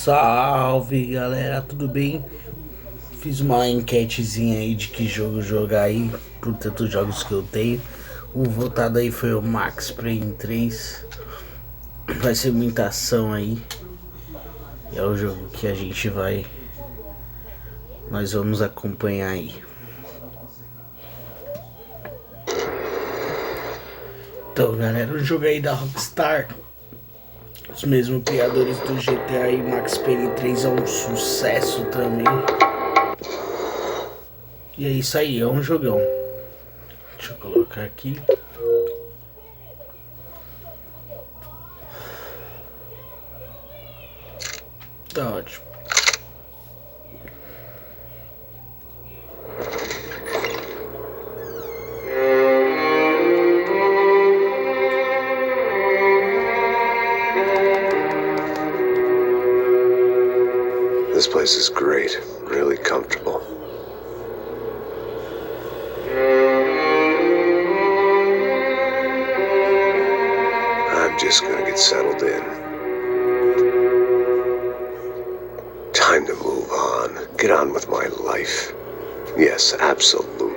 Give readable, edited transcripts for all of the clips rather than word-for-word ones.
Salve galera, tudo bem? Fiz uma enquetezinha aí de que jogo jogar aí, por tantos jogos que eu tenho. O votado aí foi o Max Payne 3. Vai ser muita ação aí. É o jogo que a gente vai. Nós vamos acompanhar aí. Então galera, o jogo aí da Rockstar, os mesmos criadores do GTA e Max Payne 3 é um sucesso também. E é isso aí, é um jogão. Deixa eu colocar aqui. Tá ótimo. This place is great, really comfortable. I'm just gonna get settled in. Time to move on, get on with my life. Yes, absolutely.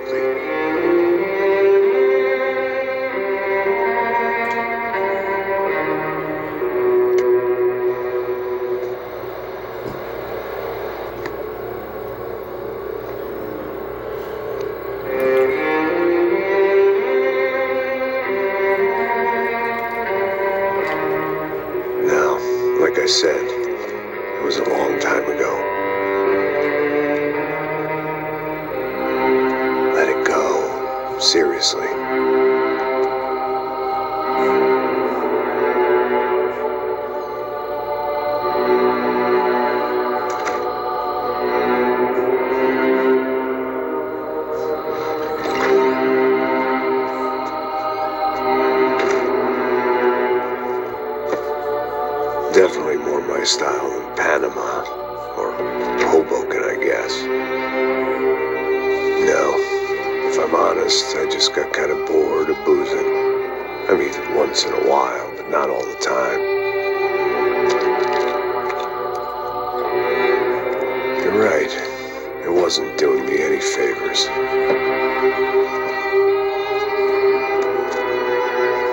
Now, like I said, it was a long time ago. Let it go. Seriously. Definitely more my style than Panama, or Hoboken, I guess. No, if I'm honest, I just got kind of bored of boozing. I mean, once in a while, but not all the time. You're right, it wasn't doing me any favors.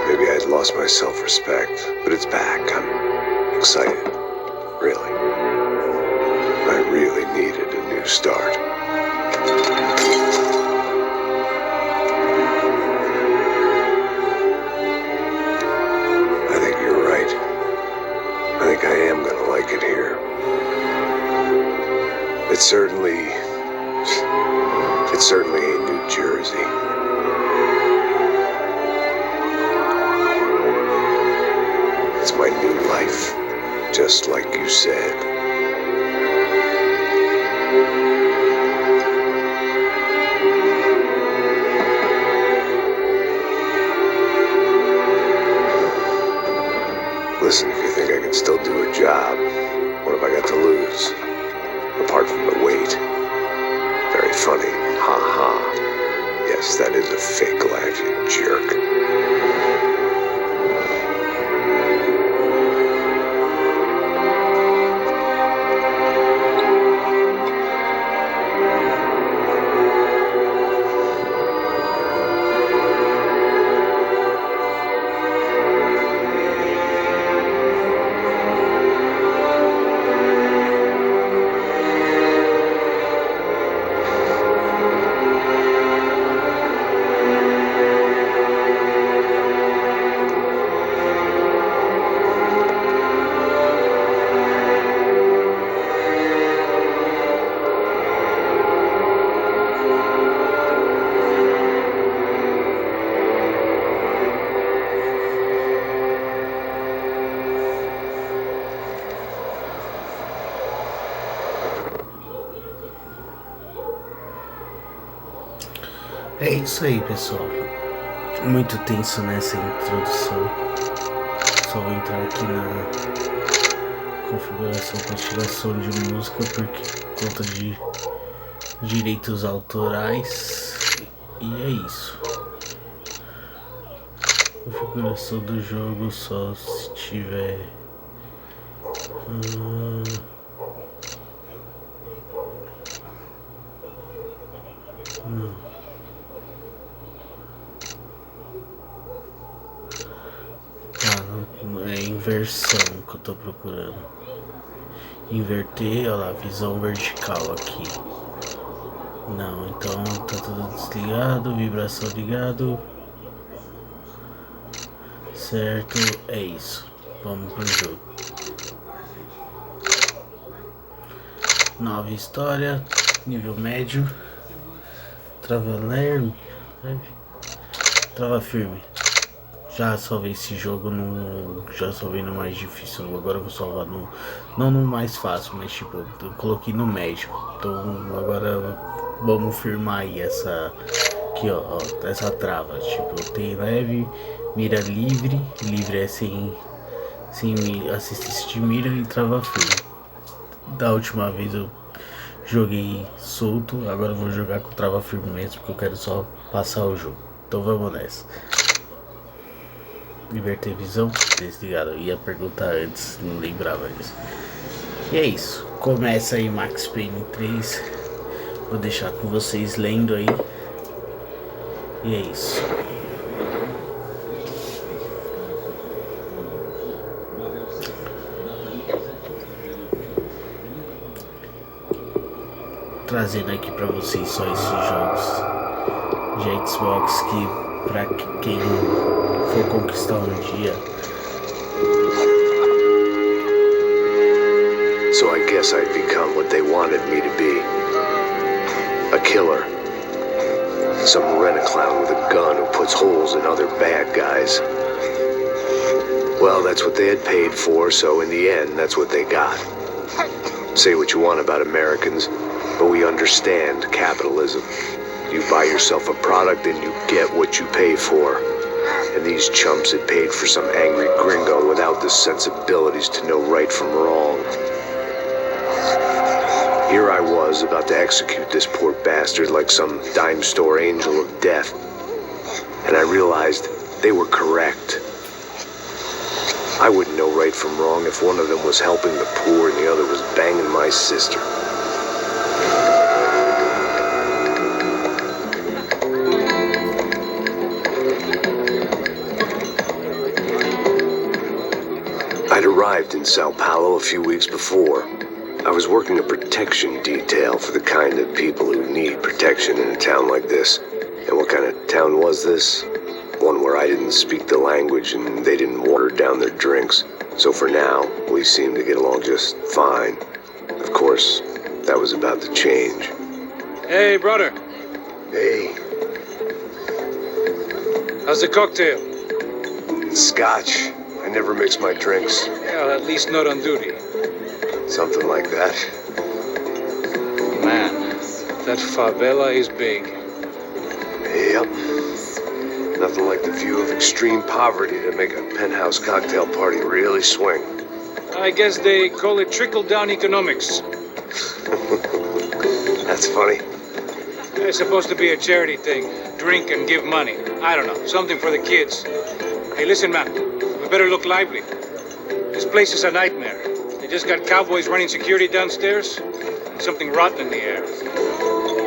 Maybe I'd lost my self-respect, but it's back. I'm excited, really. I really needed a new start. I think you're right. I think I am gonna like it here. It's certainly ain't New Jersey. It's my new life. Just like you said. Listen, if you think I can still do a job, what have I got to lose? Apart from the weight. Very funny. Ha ha. Yes, that is a fake laugh, you jerk. É isso aí, pessoal. Muito tenso nessa introdução. Só vou entrar aqui na configuração para tiração de música por conta de direitos autorais. E é isso. Configuração do jogo só se tiver inversão que eu tô procurando. Inverter, olha lá, visão vertical aqui. Não, então tá tudo desligado, vibração ligado. Certo, é isso. Vamos pro jogo. Nova história, nível médio. Trava leve, trava firme. Já salvei esse jogo no. Já salvei no mais difícil. Agora eu vou salvar no. Não no mais fácil, mas tipo, eu coloquei no médio. Então agora vamos firmar aí essa. Aqui ó, essa trava. Tipo, tem leve, mira livre. Livre é sem assistência de mira e trava firme. Da última vez eu joguei solto, agora eu vou jogar com trava firme mesmo, porque eu quero só passar o jogo. Então vamos nessa. Inverter visão, desligado. Eu ia perguntar antes, não lembrava disso. E é isso. Começa aí Max Payne 3. Vou deixar com vocês lendo aí. E é isso. Trazendo aqui pra vocês só esses jogos de Xbox que pra quem for conquistar um dia. So I guess I'd become what they wanted me to be. A killer. Some rent-a-clown with a gun who puts holes in other bad guys. Well, that's what they had paid for, so in the end, that's what they got. Say what you want about Americans, but we understand capitalism. You buy yourself a product and you get what you pay for. And these chumps had paid for some angry gringo without the sensibilities to know right from wrong. Here I was about to execute this poor bastard like some dime store angel of death. And I realized they were correct. I wouldn't know right from wrong if one of them was helping the poor and the other was banging my sister. I'd arrived in Sao Paulo a few weeks before. I was working a protection detail for the kind of people who need protection in a town like this. And what kind of town was this? One where I didn't speak the language and they didn't water down their drinks. So for now, we seemed to get along just fine. Of course, that was about to change. Hey, brother. Hey, How's the cocktail? it's scotch. I never mix my drinks. Well, at least not on duty. Something like that. Man, that favela is big. Yep. Nothing like the view of extreme poverty to make a penthouse cocktail party really swing. I guess they call it trickle-down economics. That's funny. It's supposed to be a charity thing. Drink and give money. I don't know, something for the kids. Hey, listen, man, we better look lively. This place is a nightmare. They just got cowboys running security downstairs, and something rotten in the air.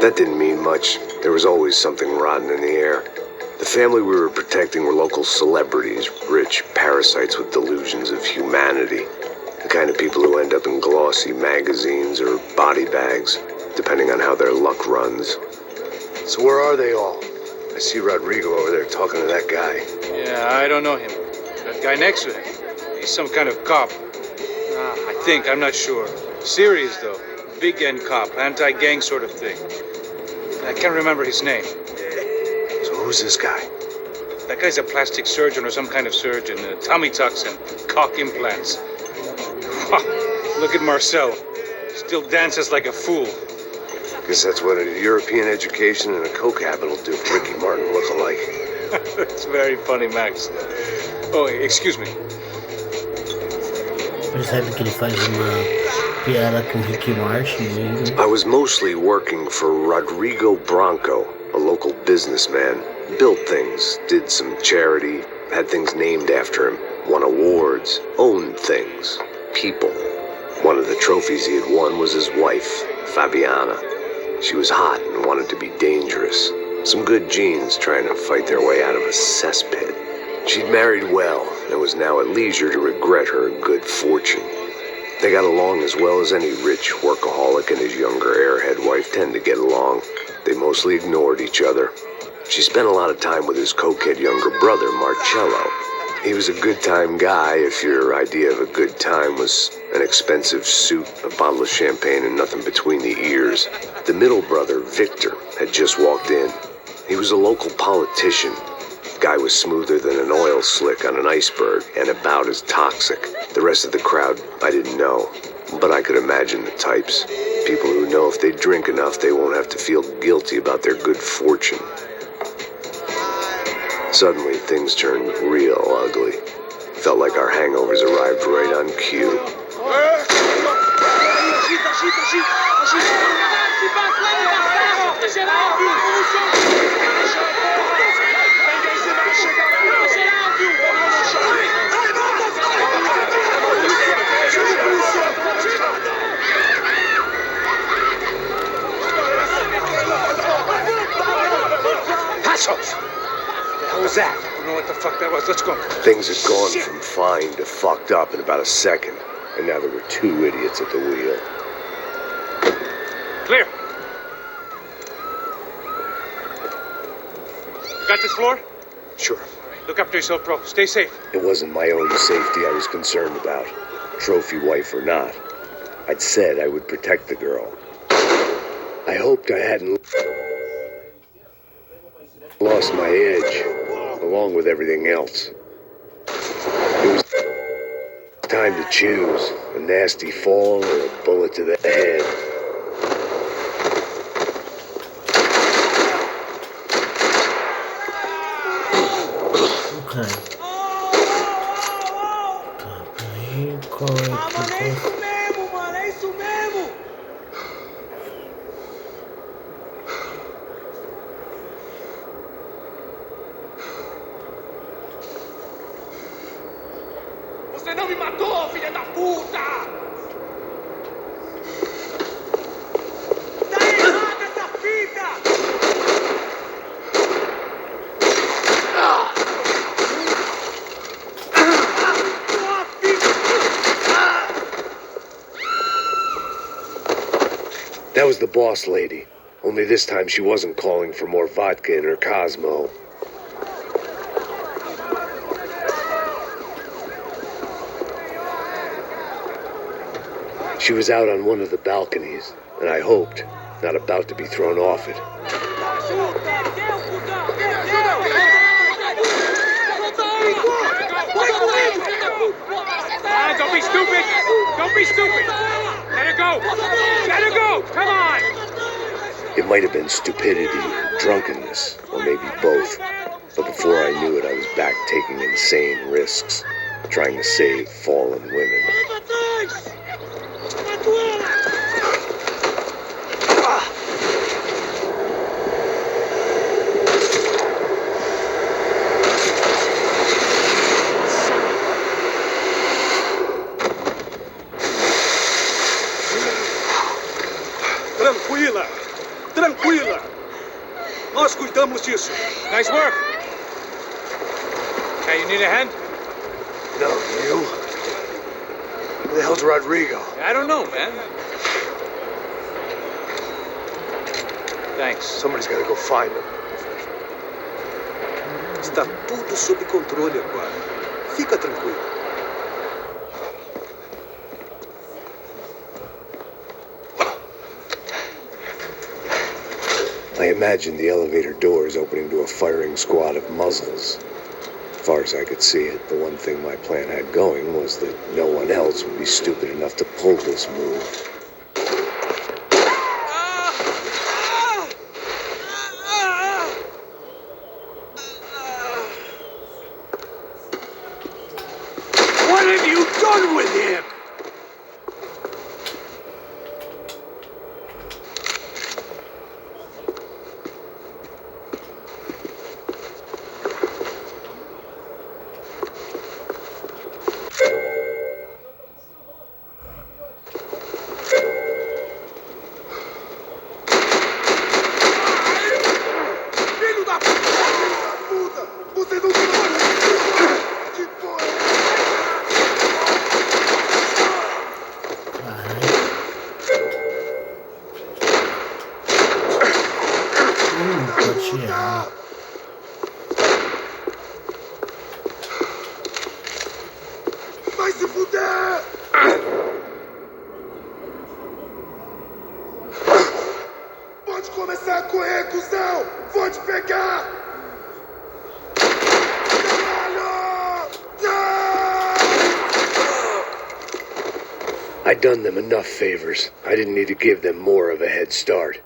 That didn't mean much. There was always something rotten in the air. The family we were protecting were local celebrities, rich parasites with delusions of humanity. The kind of people who end up in glossy magazines or body bags, depending on how their luck runs. So where are they all? I see Rodrigo over there talking to that guy. Yeah, I don't know him. That guy next to him, he's some kind of cop. I think, I'm not sure. Serious, though. Big end cop, anti-gang sort of thing. I can't remember his name. So who's this guy? That guy's a plastic surgeon or some kind of surgeon. Tummy tucks and cock implants. Look at Marcel. Still dances like a fool. Guess that's what a European education and a coke habit will do for Ricky Martin look-alike. That's very funny, Max. Oh, excuse me. Percebe que ele faz uma piada com Ricky Martin. I was mostly working for Rodrigo Branco, a local businessman. Built things, did some charity, had things named after him, won awards, owned things, people. One of the trophies he had won was his wife, Fabiana. She was hot and wanted to be dangerous. Some good genes trying to fight their way out of a cesspit. She'd married well and was now at leisure to regret her good fortune. They got along as well as any rich workaholic and his younger airhead wife tend to get along. They mostly ignored each other. She spent a lot of time with his cokehead younger brother, Marcello. He was a good-time guy if your idea of a good time was an expensive suit, a bottle of champagne, and nothing between the ears. The middle brother, Victor, had just walked in. He was a local politician. Guy was smoother than an oil slick on an iceberg and about as toxic. The rest of the crowd, I didn't know, but I could imagine the types. People who know if they drink enough, they won't have to feel guilty about their good fortune. Suddenly, things turned real ugly. Felt like our hangovers arrived right on cue. Passos! What was that? I don't know what the fuck that was. Let's go. Things had gone from fine to fucked up in about a second, and now there were two idiots at the wheel. Clear. You got this floor? Sure. Look after yourself, bro. Stay safe. It wasn't my own safety I was concerned about, trophy wife or not. I'd said I would protect the girl. I hoped I hadn't lost my edge, along with everything else. It was time to choose, a nasty fall or a bullet to the head. Okay. Tá, peraí, qual é que... Você não me matou, filha da puta! Tá errada essa fita! That was the boss lady. Only this time she wasn't calling for more vodka in her Cosmo. She was out on one of the balconies, and I hoped, not about to be thrown off it. Don't be stupid! Don't be stupid! Let her go! Let her go! Come on! It might have been stupidity, drunkenness, or maybe both. But before I knew it, I was back taking insane risks, trying to save fallen women. Tranquila! Tranquila! Nós cuidamos disso. Nice work! Hey, you need a hand? No, you? Who the hell's Rodrigo? I don't know, man. Thanks. Somebody's gotta go find him. Está tudo sob controle agora. Fica tranquilo. I imagined the elevator doors opening to a firing squad of muzzles. As far as I could see it, the one thing my plan had going was that no one else would be stupid enough to pull this move. What have you done with him? começar a correr, cuzão! Vou te pegar! I'd done them enough favors. I didn't need to give them more of a head start.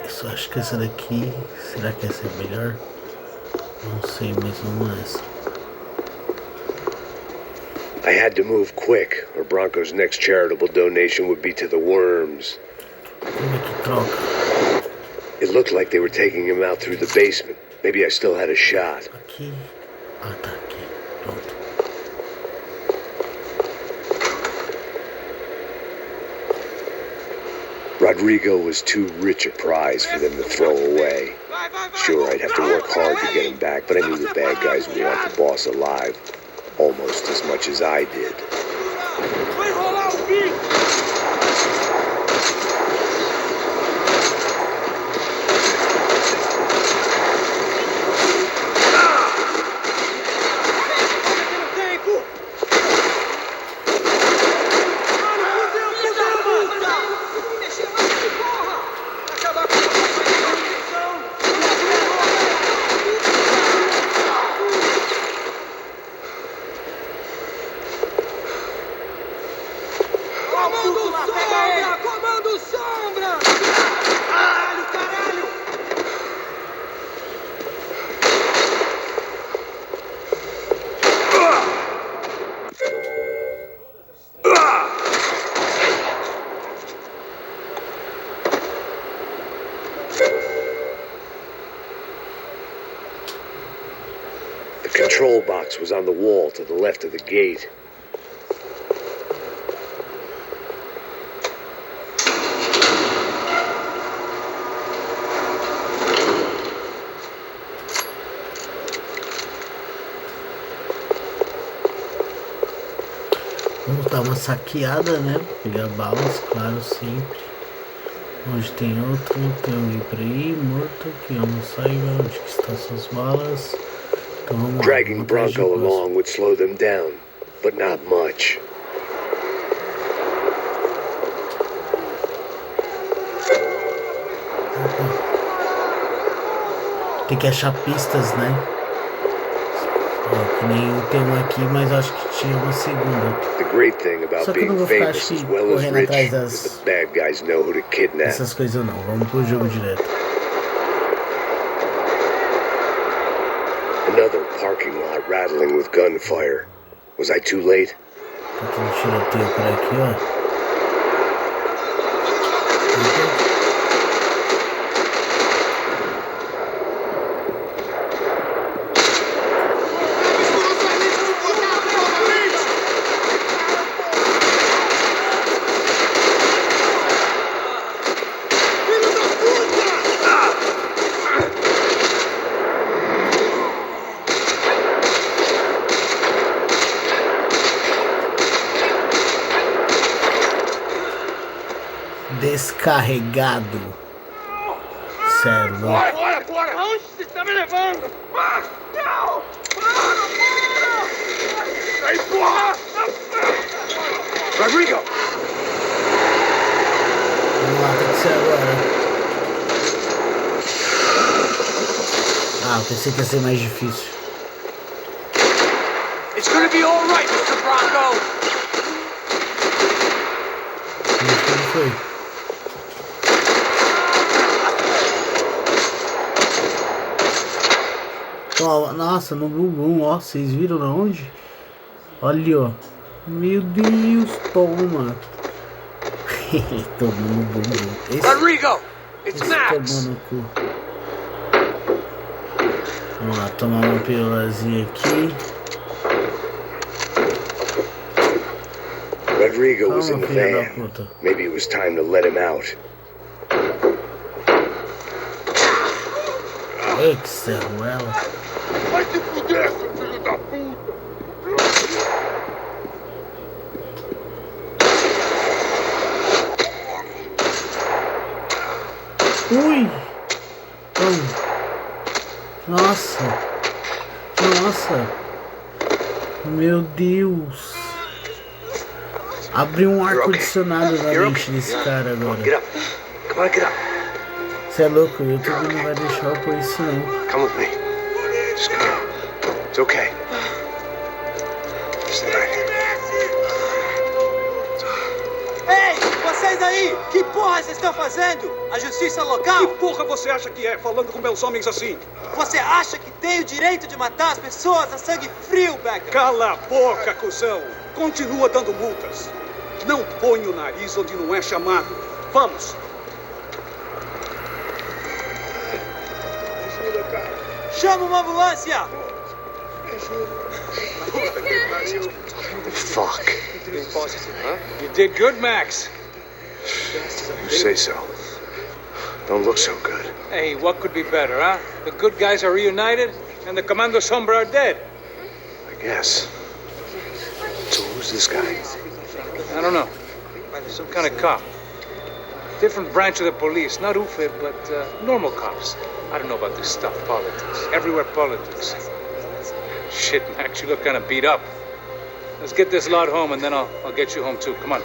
Isso, acho que essa daqui, será que essa é melhor? Não sei, mas vamos nessa. I had to move quick, or Bronco's next charitable donation would be to the worms. Como é que troca? It looked like they were taking him out through the basement. Maybe I still had a shot. Aqui. Ah, tá aqui. Pronto. Rodrigo was too rich a prize for them to throw away. Sure, I'd have to work hard to get him back, but I knew the bad guys would want the boss alive almost as much as I did. The control box was on the wall to the left of the gate. Vamos dar uma saqueada, né? Pegar balas, claro, sempre. Onde tem outro, tem alguém por aí, morto, que eu não saiba onde que estão essas balas. Então vamos lá. Dragging Bronco along would slow them down, but not much. Tem que achar pistas, né? Ó, que nem tem uma aqui, mas acho que tinha uma segunda. The great thing about Só que eu não being vou ficar famous as acho, well as correndo rich atrás is the bad guys know who to kidnap. dessas coisas não. Vamos pro jogo direto. Another parking lot rattling with gunfire. Was I too late? Tá tendo tiroteio por aqui, ó. Descarregado. Cê é louco. Bora! Aonde você está me levando? Não! Aí, porra! Rodrigo! Vamos lá, tem que ser agora. Ah, pensei que ia ser mais difícil. It's gonna be all right, Mr. Bronco. Como foi? Ó, nossa, no bumbum, ó. Vocês viram na onde? Olha, ó. Meu Deus, toma. Tomou no bumbum. Rodrigo, it's Esse Max. tomou no cu. Vamos lá, tomar uma pílulazinha aqui. Rodrigo was in Calma, the filha da van. puta. Maybe it was time to let him out. Ei, que serruela. Vai se fuder, seu filho da puta! Ui! Nossa! Nossa! Meu Deus! Abriu um ar-condicionado na mente desse cara agora. Get up. Come on, get up. Você é louco, o YouTube não vai deixar eu pôr isso não. Come with me. Just go. It's okay. Stay right here. Ei, vocês aí! Que porra vocês estão fazendo? A justiça local? Que porra você acha que é, falando com meus homens assim? Você acha que tem o direito de matar as pessoas a sangue frio, Becca? Cala a boca, cuzão! Continua dando multas. Não põe o nariz onde não é chamado. Vamos! Chama uma ambulância! Fuck. You did good, Max. You say so. Don't look so good. Hey, what could be better, huh? The good guys are reunited, and the Commando Sombra are dead. I guess. So who's this guy? I don't know. Some kind of cop. Different branch of the police. Not UFE, but normal cops. I don't know about this stuff, politics. Everywhere politics. Shit, Max, you look kind of beat up. Let's get this lot home, and then I'll get you home, too. Come on.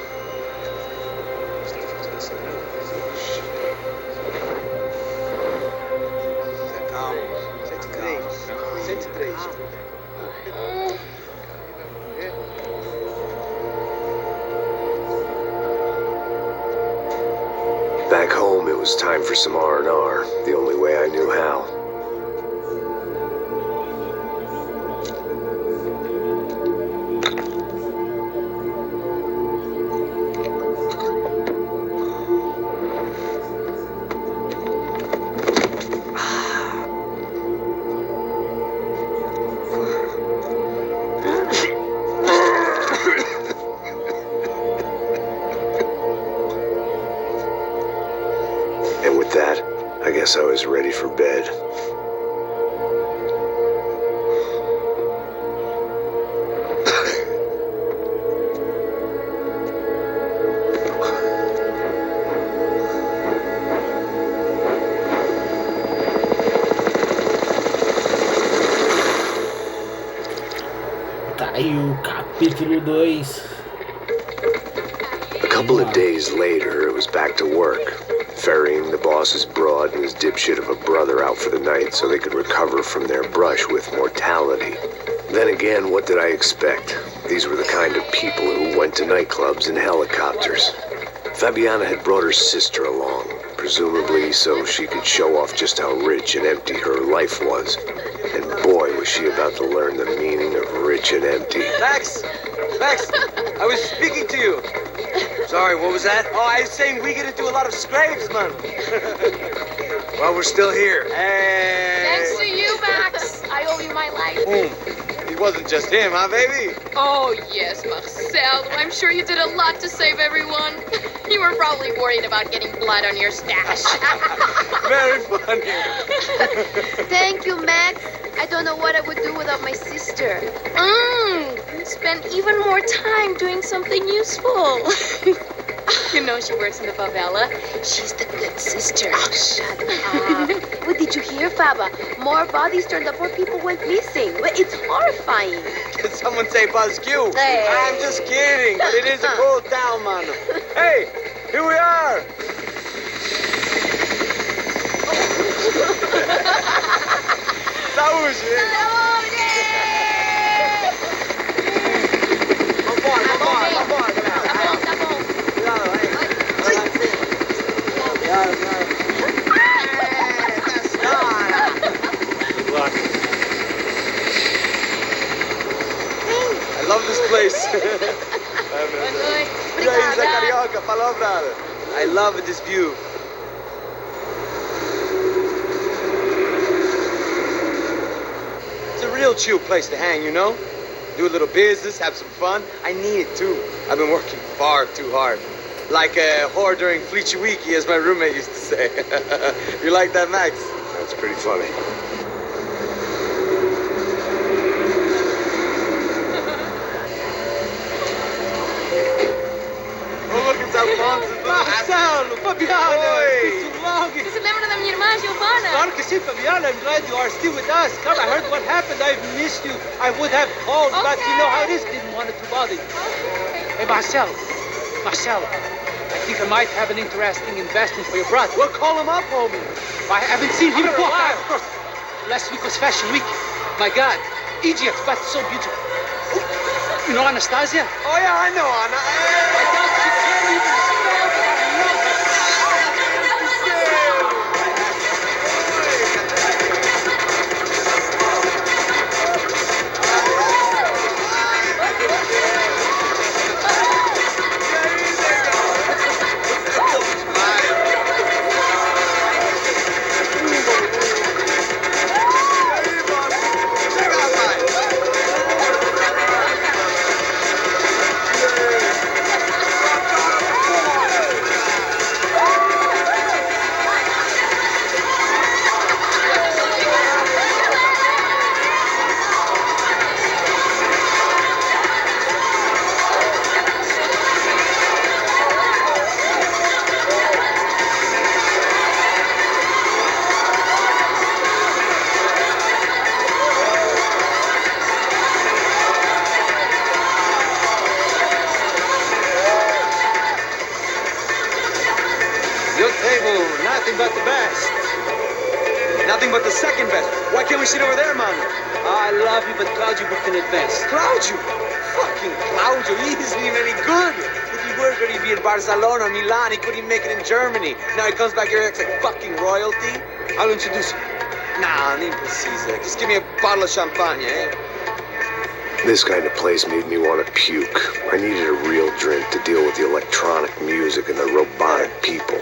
Calma. 103. Back home, it was time for some R&R, the only way I knew how. And with that, I guess I was ready for bed. Tá aí o capítulo 2. A couple of days later, it was back to work, ferrying the boss's broad and his dipshit of a brother out for the night so they could recover from their brush with mortality. Then again, what did I expect? These were the kind of people who went to nightclubs in helicopters. Fabiana had brought her sister along, presumably so she could show off just how rich and empty her life was. And boy, was she about to learn the meaning of rich and empty. Max! Max! I was speaking to you. Sorry, what was that? Oh, I was saying we get to do a lot of scrapes, man. Well, we're still here. Hey! Thanks to you, Max. I owe you my life. It wasn't just him, huh, baby? Oh, yes, Marcel. I'm sure you did a lot to save everyone. You were probably worried about getting blood on your stash. Very funny. Thank you, Max. I don't know what I would do without my sister. Spend even more time doing something useful. You know she works in the favela. She's the good sister. Oh, shut up. What did you hear, Faba? More bodies turned up where people went missing. But it's horrifying. Did someone say Buzz Q? Hey. I'm just kidding, but it is a cool town, man. Hey, here we are. hoje, hein? Vambora, vambora, vambora, galera. Tá bom, tá bom. Cuidado, aí. Cuidado, cuidado. Good luck. I love this place. Boa noite. E aí, Zé Obrigada. Carioca, falou, brother. I love this view. It's a real chill place to hang, you know? Do a little business, have some fun. I need it too. I've been working far too hard. Like a whore during Fleechy Weeky, as my roommate used to say. You like that, Max? That's pretty funny. Oh, look, it's Alfonso. Marcelo, Fabiana, Oi. it's too long. Você se lembra da minha irmã, Giovana? Claro que sim, Fabiana. I'm glad you are still with us. Come, I heard what happened. I've missed you. I would have called, but you know how it is. Didn't want to bother you. Hey, Marcelo. Marcelo, I think I might have an interesting investment for your brother. Well, call him up, homie. I haven't seen him for a while. Of course. Last week was Fashion Week. My God, Egypt, but so beautiful. You know Anastasia? Oh, yeah, I know, Anna. My God, she can't even spell, but I love her. Your table, nothing but the best. Nothing but the second best. Why can't we sit over there, man? I love you, but Claudio booked in advance. Claudio? Fucking Claudio, he isn't even any good. If he were good, he'd be in Barcelona or Milan. He couldn't even make it in Germany. Now he comes back here and acts like fucking royalty. I'll introduce you. Nah, nem precisa. Just give me a bottle of champagne, eh? This kind of place made me want to puke. I needed a real drink to deal with the electronic music and the robotic people.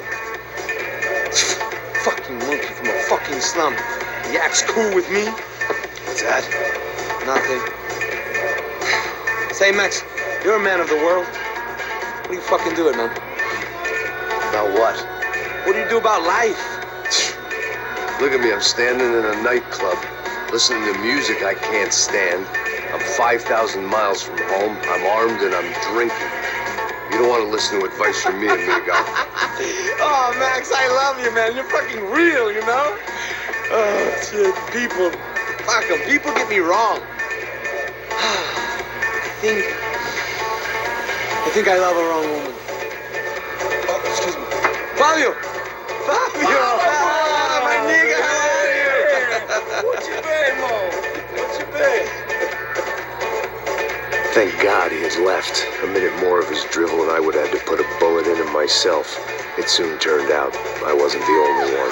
Fucking monkey from a fucking slum. He acts cool with me. What's that? Nothing. Say, Max, you're a man of the world. What do you fucking do it, man? About what? What do you do about life? Look at me, I'm standing in a nightclub, listening to music I can't stand. I'm 5,000 miles from home, I'm armed and I'm drinking. You don't want to listen to advice from me, amigo. Oh, Max, I love you, man. You're fucking real, you know? Oh, shit. People. Fuck them. People get me wrong. I think I love a wrong woman. Oh, excuse me. Fabio! Fabio! Ah, my nigga, how are you? What you been, Mo? What you been? Thank God he had left. A minute more of his drivel and I would have had to put a bullet in him myself. It soon turned out I wasn't the only one.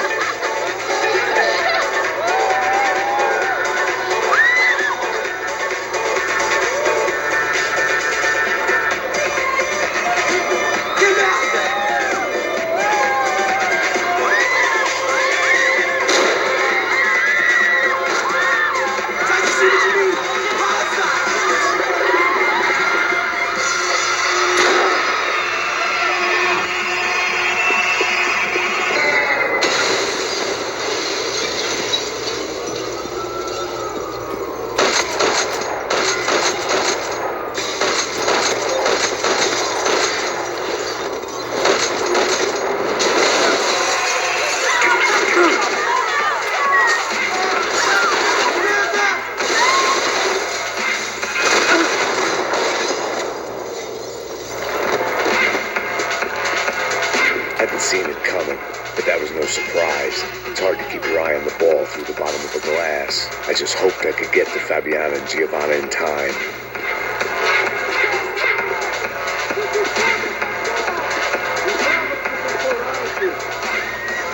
fall through the bottom of the glass. I just hoped I could get to Fabiana and Giovanna in time.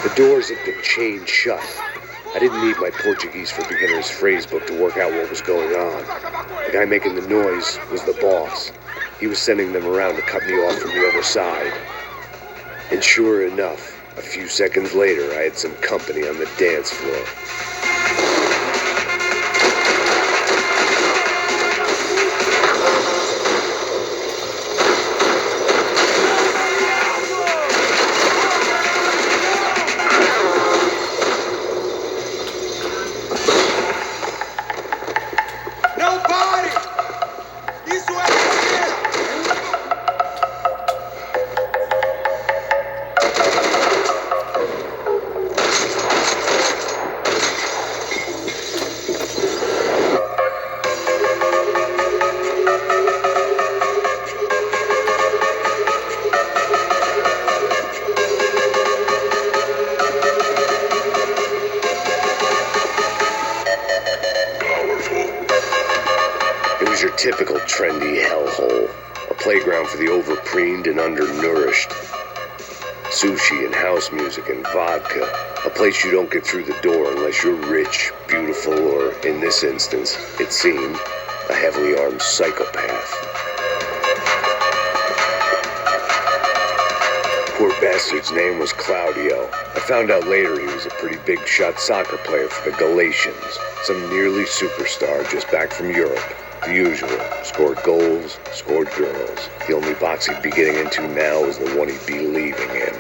The doors had been chained shut. I didn't need my Portuguese for Beginners phrase book to work out what was going on. The guy making the noise was the boss. He was sending them around to cut me off from the other side. And sure enough, a few seconds later, I had some company on the dance floor. Typical trendy hellhole, a playground for the overpreened and undernourished. Sushi and house music and vodka, a place you don't get through the door unless you're rich, beautiful, or, in this instance, it seemed, a heavily armed psychopath. Poor bastard's name was Claudio. I found out later he was a pretty big-shot soccer player for the Galatians, some nearly superstar just back from Europe. The usual. Scored goals, scored girls. The only box he'd be getting into now was the one he'd be leaving in.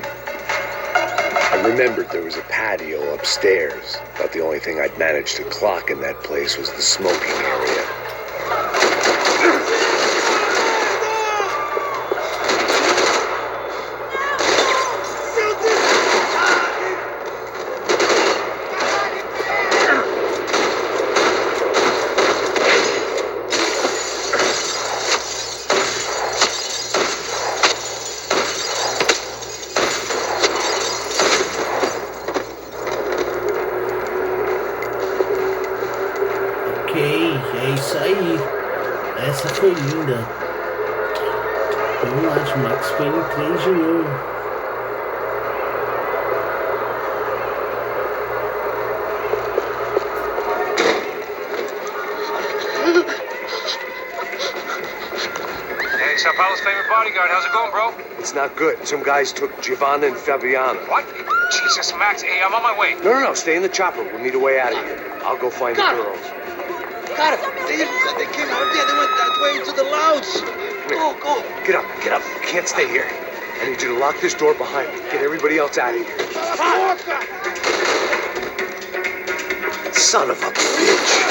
I remembered there was a patio upstairs. About the only thing I'd managed to clock in that place was the smoking area. Essa foi linda. Vamos lá, de Max Payne 3 de novo. Hey, Sao Paulo's favorite bodyguard. How's it going, bro? It's not good. Some guys took Giovanna and Fabiana. What? Jesus, Max. Hey, I'm on my way. No. Stay in the chopper. We'll need a way out of here. I'll go find the girls. Got it. They came out of there. They went that way into the lounge. Go. Get up. You can't stay here. I need you to lock this door behind me. Get everybody else out of here. Son of a bitch.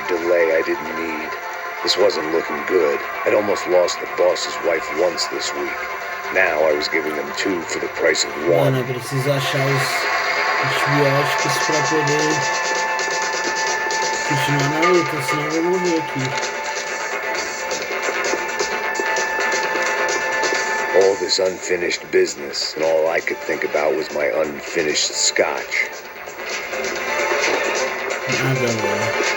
delay I didn't need. This wasn't looking good. I'd almost lost the boss's wife once this week. Now I was giving them 2 for the price of 1. Mano, eu preciso achar os antibióticos pra poder continuar na luta, senão eu vou morrer aqui. All this unfinished business, and all I could think about was my unfinished scotch. Nada, velho.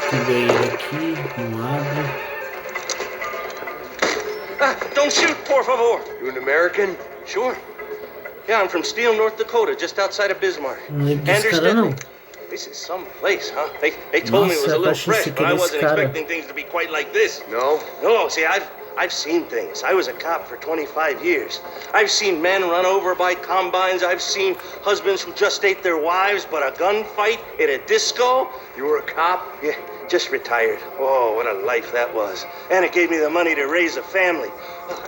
Tem banheiro aqui, não abre. Don't shoot, por favor. You an American? Sure. Yeah, I'm from Steele, North Dakota, just outside of Bismarck. Não lembro desse cara, não. This is some place, huh? They told me it was a little fresh, but I wasn't expecting things to be quite like this. No? No, see, I've seen things. I was a cop for 25 years. I've seen men run over by combines. I've seen husbands who just ate their wives, but a gunfight at a disco. You were a cop? Yeah, just retired. Oh, what a life that was. And it gave me the money to raise a family.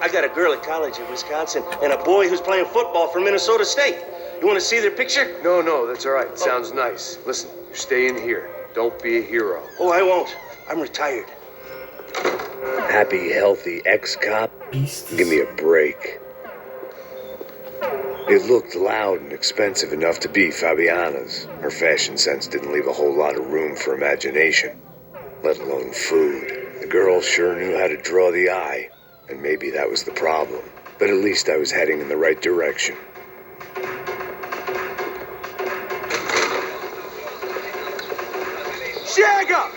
I got a girl at college in Wisconsin and a boy who's playing football for Minnesota State. You want to see their picture? No, that's all right. Sounds nice. Listen, you stay in here. Don't be a hero. Oh, I won't. I'm retired. Happy, healthy ex-cop? Beasties. Give me a break. It looked loud and expensive enough to be Fabiana's. Her fashion sense didn't leave a whole lot of room for imagination, let alone food. The girl sure knew how to draw the eye, and maybe that was the problem. But at least I was heading in the right direction. Chega!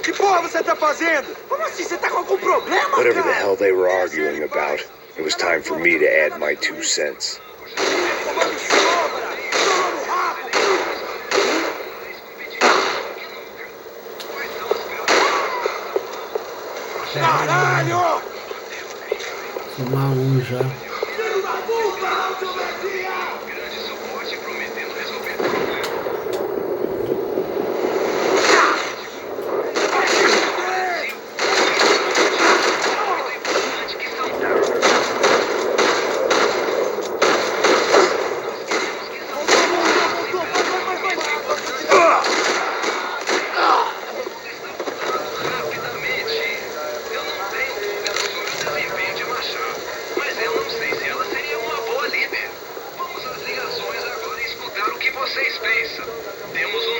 Que porra você tá fazendo? Como assim? Você tá com algum problema, Whatever the cara? hell they were arguing about, it was time for me to add my 2 cents. Tomando sobra! Tomando rápido! Caralho! Tomar um já. Filho da puta! Seu Garcia!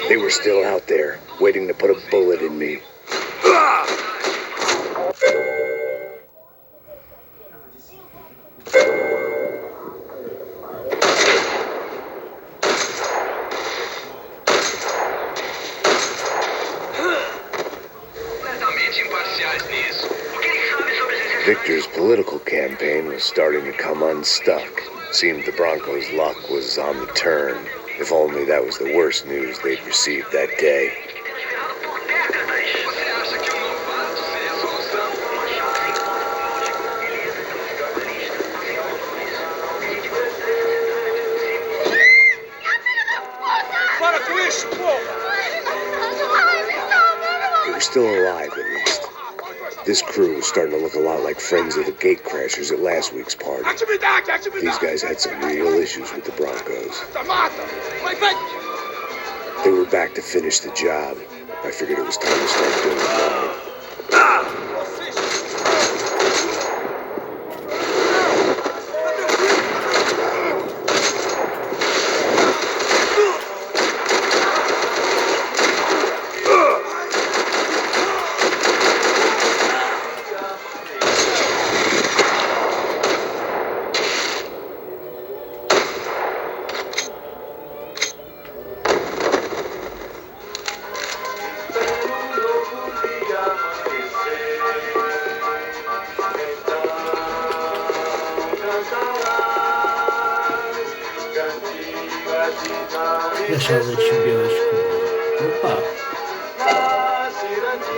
They were still out there, waiting to put a bullet in me. Victor's political campaign was starting to come unstuck. Seemed the Broncos' luck was on the turn. If only that was the worst news they'd received that day. Para com isso, porra! They were still alive, at least. This crew was starting to look a lot like friends of the gatecrashers at last week's party. These guys had some real issues with the Broncos. They were back to finish the job. I figured it was time to start doing mine. Deixar os antibióticos. Opa!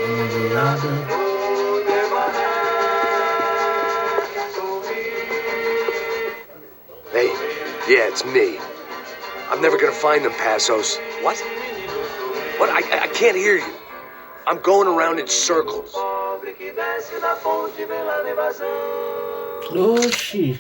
Não vi nada. Hey, yeah, it's me. I'm never gonna find them, Passos. What? What? I can't hear you. I'm going around in circles. Oxi!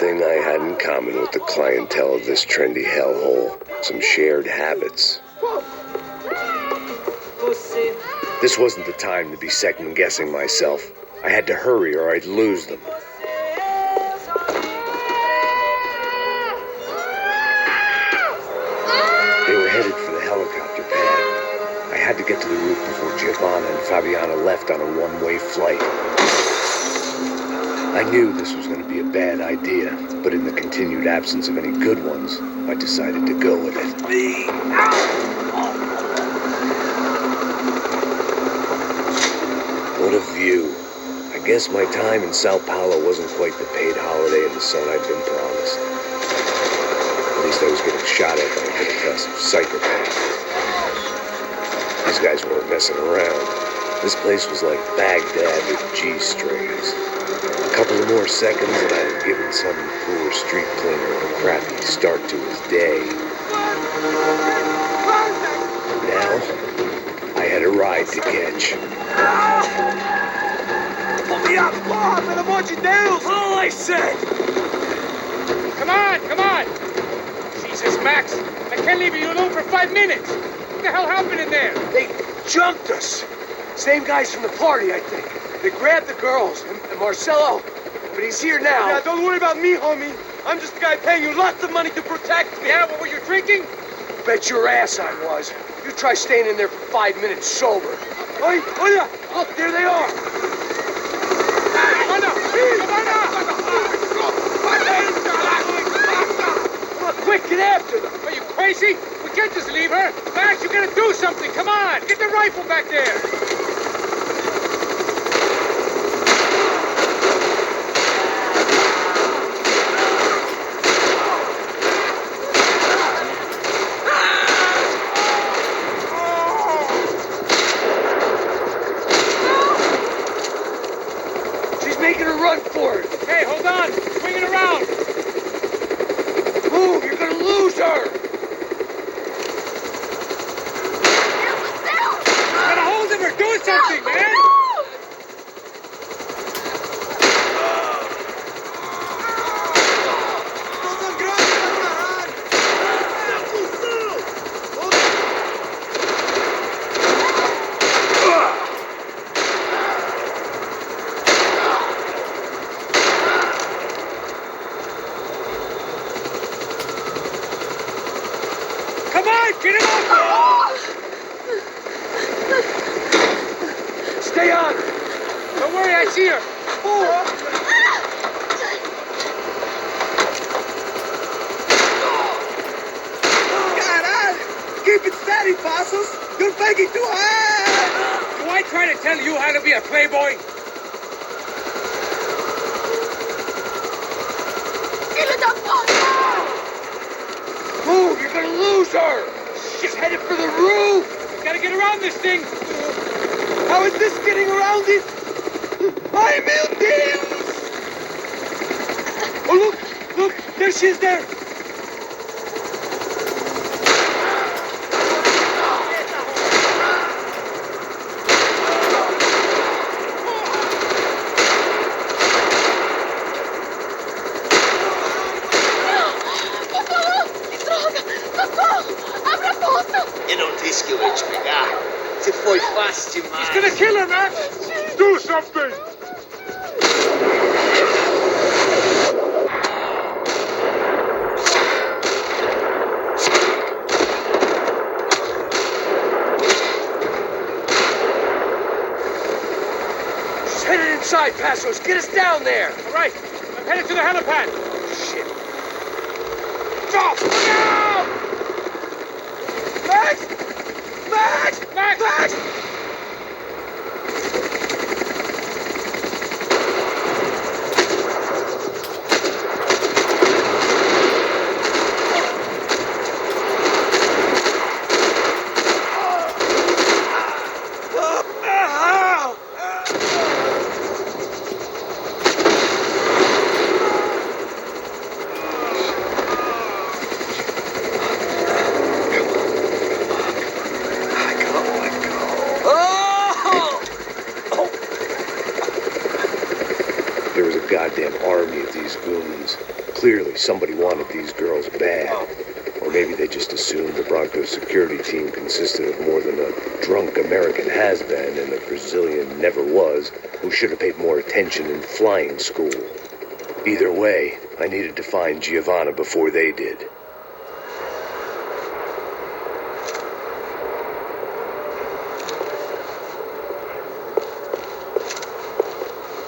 thing I had in common with the clientele of this trendy hellhole. Some shared habits. This wasn't the time to be second-guessing myself. I had to hurry or I'd lose them. They were headed for the helicopter pad. I had to get to the roof before Giovanna and Fabiana left on a one-way flight. I knew this was going to be a bad idea, but in the continued absence of any good ones, I decided to go with it. What a view. I guess my time in Sao Paulo wasn't quite the paid holiday in the sun I'd been promised. At least I was getting shot at by a middle-class psychopath. These guys weren't messing around. This place was like Baghdad with G-strings. A couple of more seconds and I'd have given some poor street cleaner a crappy start to his day. Now, I had a ride to catch. Put me up! Pelo amor de Deus! All I said! Come on, come on! Jesus, Max, I can't leave you alone for 5 minutes. What the hell happened in there? They jumped us. Same guys from the party, I think. They grabbed the girls and Marcelo, but he's here now. Yeah, don't worry about me, homie. I'm just the guy paying you lots of money to protect me. Yeah, what were you drinking? Bet your ass I was. You try staying in there for 5 minutes sober. Oi, yeah. Look, there they are. Come on, quick, get after them. Are you crazy? We can't just leave her. Max, you gotta do something. Come on, get the rifle back there. Making a run for it. Okay, hold on. Swing it around. Move, you're gonna lose her. Get a hold of her. Do something, man. Come on, get him up! Stay on! Don't worry, I see her. Caralho! Keep it steady, Passos! You're begging too hard! Do I try to tell you how to be a playboy? Move, you're gonna lose her! She's headed for the roof! We gotta get around this thing! How is this getting around it? Ay, meu Deus! Oh, look! There she is there! Eu não disse que eu ia te pegar. Você foi fácil demais. He's gonna kill her, Max! Do something! She's headed inside, Passos. Get us down there! All right, I'm headed to the helipad. Shit. Stop! No! Max! Max! Max! Max! Clearly, somebody wanted these girls bad. Or maybe they just assumed the Broncos security team consisted of more than a drunk American has-been and a Brazilian never was who should have paid more attention in flying school. Either way, I needed to find Giovanna before they did.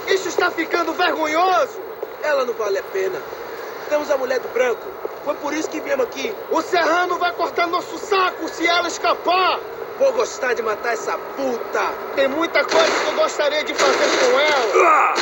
Isso está ficando vergonhoso! Ela não vale a pena. Temos a mulher do branco. Foi por isso que viemos aqui. O serrano vai cortar nosso saco se ela escapar. Vou gostar de matar essa puta. Tem muita coisa que eu gostaria de fazer com ela.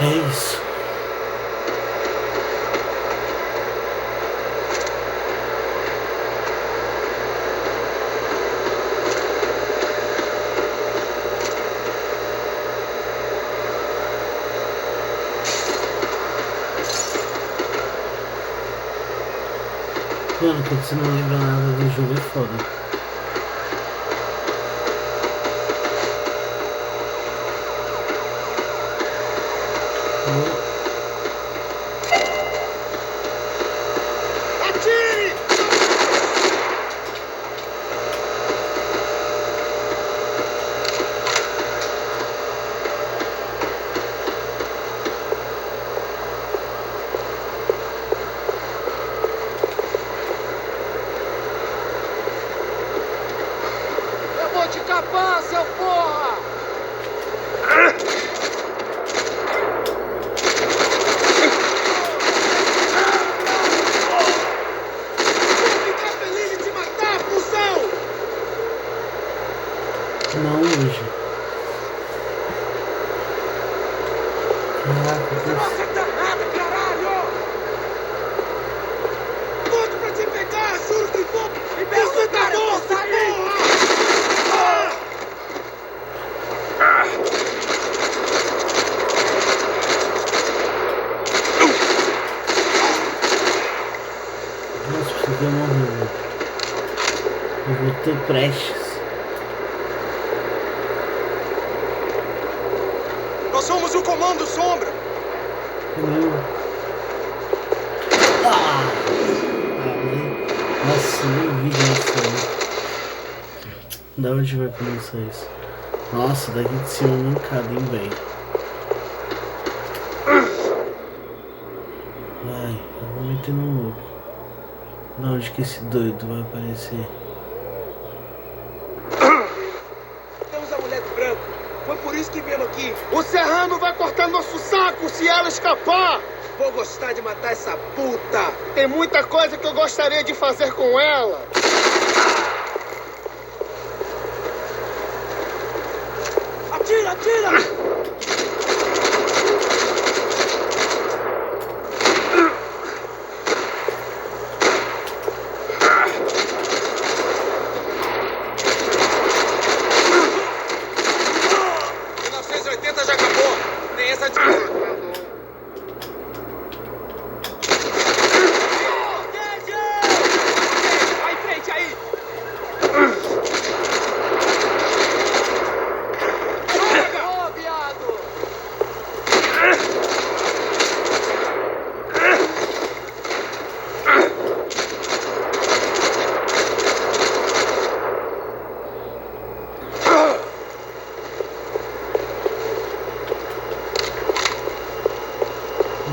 É isso. Mano, quando você não lembra nada do jogo é foda. Não hoje. Caraca, Deus. Nossa danada, caralho! Volto pra te pegar, juro que vou! Libera o cara, eu vou sair! Nossa, precisa morrer. Eu vou ter prestes. Nós somos o Comando Sombra! Nossa, nem vi isso aí. Da onde vai começar isso? Nossa, daqui de cima mancada, hein, velho. Vai, eu vou meter no louco. Não, onde que esse doido vai aparecer? Temos a mulher do branco. Foi por isso que viemos aqui. O Serrano vai cortar nosso saco se ela escapar. Vou gostar de matar essa puta. Tem muita coisa que eu gostaria de fazer com ela. Atira, atira! Já acabou. Tem essa de... Vai em frente aí. Ô, viado.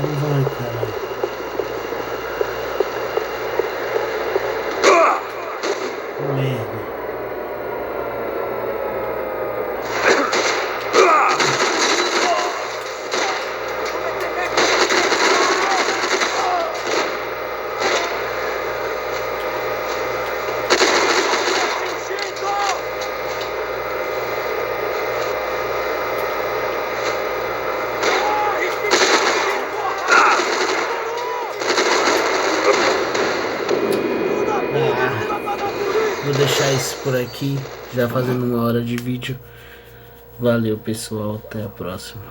Não vai, caralho. Merda. Vou deixar isso por aqui, já fazendo 1 hora de vídeo. Valeu, pessoal, até a próxima.